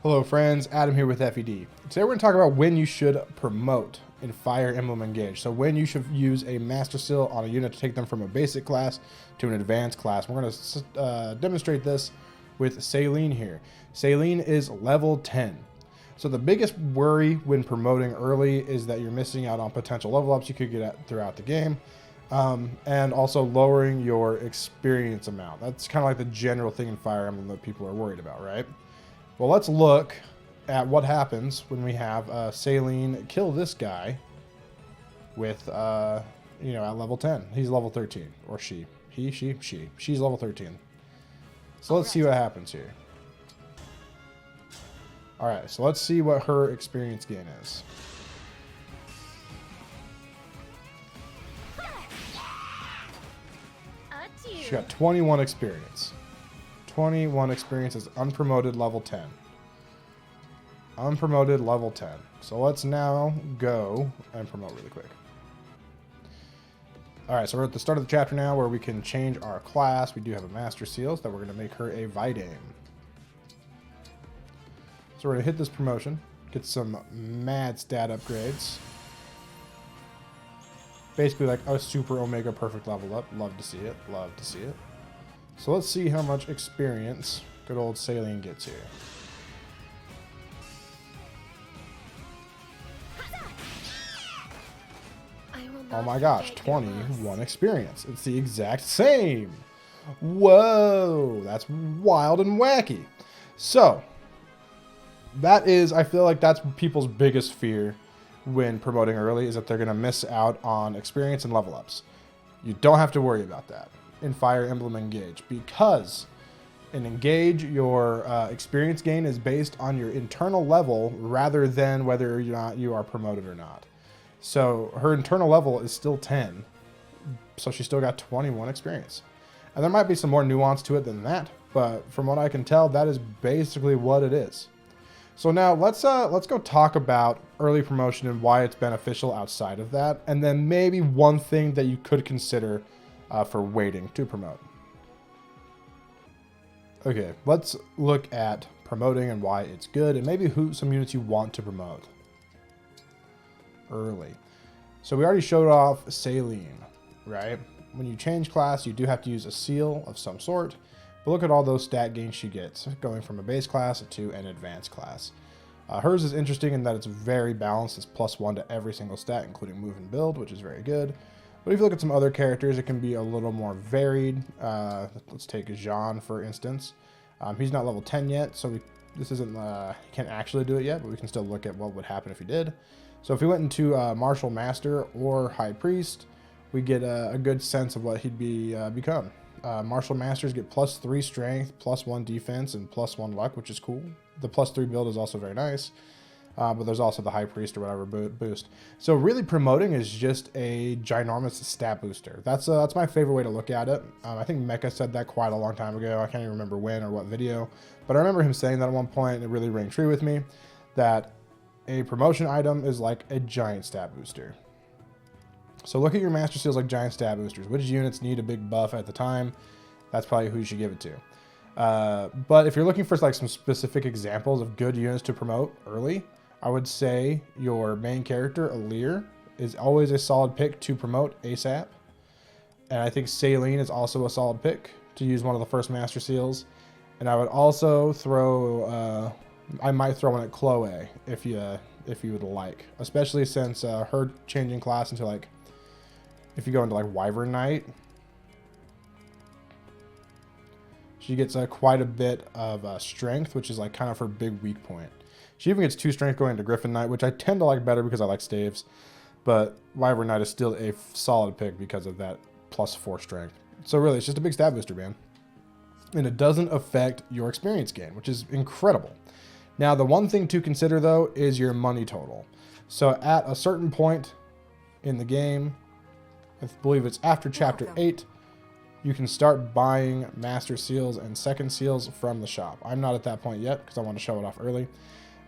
Hello friends, Adam here with FED. Today we're going to talk about when you should promote in Fire Emblem Engage. So when you should use a Master Seal on a unit to take them from a basic class to an advanced class. We're going to demonstrate this with Saline here. Saline is level 10. So the biggest worry when promoting early is that you're missing out on potential level ups you could get at throughout the game. And also lowering your experience amount. That's kind of like the general thing in Fire Emblem that people are worried about, right? Well, let's look at what happens when we have Saline kill this guy with, at level 10. He's level 13. Or she. He, she. She's level 13. So let's see what happens here. Alright, so let's see what her experience gain is. She got 21 experience. 21 experience is unpromoted level 10. Unpromoted level 10. So let's now go and promote really quick. Alright, so we're at the start of the chapter now where we can change our class. We do have a Master Seal, so we're going to make her a Vidame. So we're going to hit this promotion, get some mad stat upgrades. Basically like a super Omega perfect level up. Love to see it. Love to see it. So let's see how much experience good old Saline gets here. Oh my gosh, 21 experience. It's the exact same. Whoa, that's wild and wacky. So, that is, I feel like that's people's biggest fear when promoting early, is that they're going to miss out on experience and level ups. You don't have to worry about that in Fire Emblem Engage, because in Engage your experience gain is based on your internal level rather than whether or not you are promoted or not. So her internal level is still 10, so she still got 21 experience. And there might be some more nuance to it than that, but from what I can tell, that is basically what it is. So now let's go talk about early promotion and why it's beneficial outside of that, and then maybe one thing that you could consider for waiting to promote. Okay, let's look at promoting and why it's good, and maybe some units you want to promote early. So we already showed off Saline, right? When you change class, you do have to use a seal of some sort. But look at all those stat gains she gets, going from a base class to an advanced class. Hers is interesting in that it's very balanced. It's +1 to every single stat, including move and build, which is very good. But if you look at some other characters, it can be a little more varied. Let's take Jean, for instance. He's not level 10 yet, so this isn't, he can't actually do it yet, but we can still look at what would happen if he did. So if we went into Martial Master or High Priest, we get a good sense of what he'd become. Martial Masters get +3 strength, +1 defense, and +1 luck, which is cool. The +3 build is also very nice. But there's also the High Priest or whatever boost. So really promoting is just a ginormous stat booster. That's my favorite way to look at it. I think Mecha said that quite a long time ago. I can't even remember when or what video. But I remember him saying that at one point, and it really rang true with me, that a promotion item is like a giant stat booster. So look at your Master Seals like giant stat boosters. Which units need a big buff at the time? That's probably who you should give it to. But if you're looking for like some specific examples of good units to promote early, I would say your main character, Alear, is always a solid pick to promote ASAP. And I think Saline is also a solid pick to use one of the first Master Seals. And I would also throw, I might throw one at Chloe if you would like. Especially since her changing class into like, if you go into like Wyvern Knight, she gets quite a bit of strength, which is like kind of her big weak point. She even gets 2 strength going into Griffin Knight, which I tend to like better because I like staves. But Wyvern Knight is still a solid pick because of that +4 strength. So really, it's just a big stat booster, man. And it doesn't affect your experience gain, which is incredible. Now, the one thing to consider, though, is your money total. So at a certain point in the game, I believe it's after Chapter 8, you can start buying Master Seals and Second Seals from the shop. I'm not at that point yet because I want to show it off early.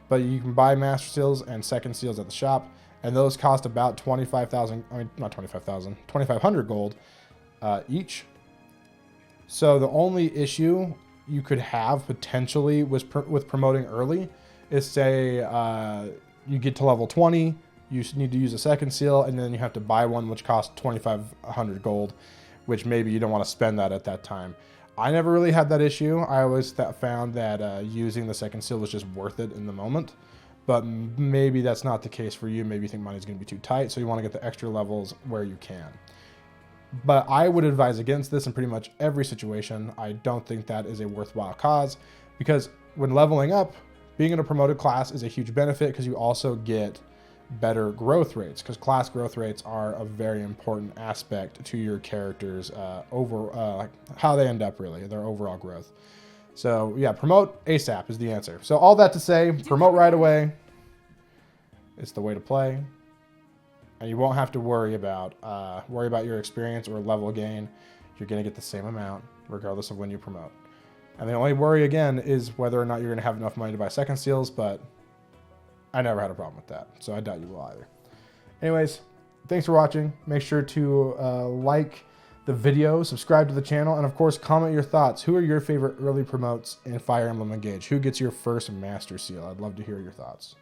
But you can buy Master Seals and Second Seals at the shop, and those cost about 25,000, I mean, not 25,000, 2,500 gold each. So the only issue you could have potentially with promoting early is, say you get to level 20, you need to use a second seal, and then you have to buy one which costs 2,500 gold, which maybe you don't want to spend that at that time. I never really had that issue. I always found that using the second seal was just worth it in the moment. But maybe that's not the case for you. Maybe you think money's going to be too tight, so you want to get the extra levels where you can. But I would advise against this in pretty much every situation. I don't think that is a worthwhile cause, because when leveling up, being in a promoted class is a huge benefit because you also get better growth rates, because class growth rates are a very important aspect to your characters how they end up, really, their overall growth. So yeah, promote ASAP is the answer. So all that to say, promote right away. It's the way to play, and you won't have to worry about your experience or level gain. You're going to get the same amount regardless of when you promote. And the only worry again is whether or not you're going to have enough money to buy second seals, but I never had a problem with that, so I doubt you will either. Anyways, thanks for watching. Make sure to like the video, subscribe to the channel, and of course, comment your thoughts. Who are your favorite early promotes in Fire Emblem Engage? Who gets your first Master Seal? I'd love to hear your thoughts.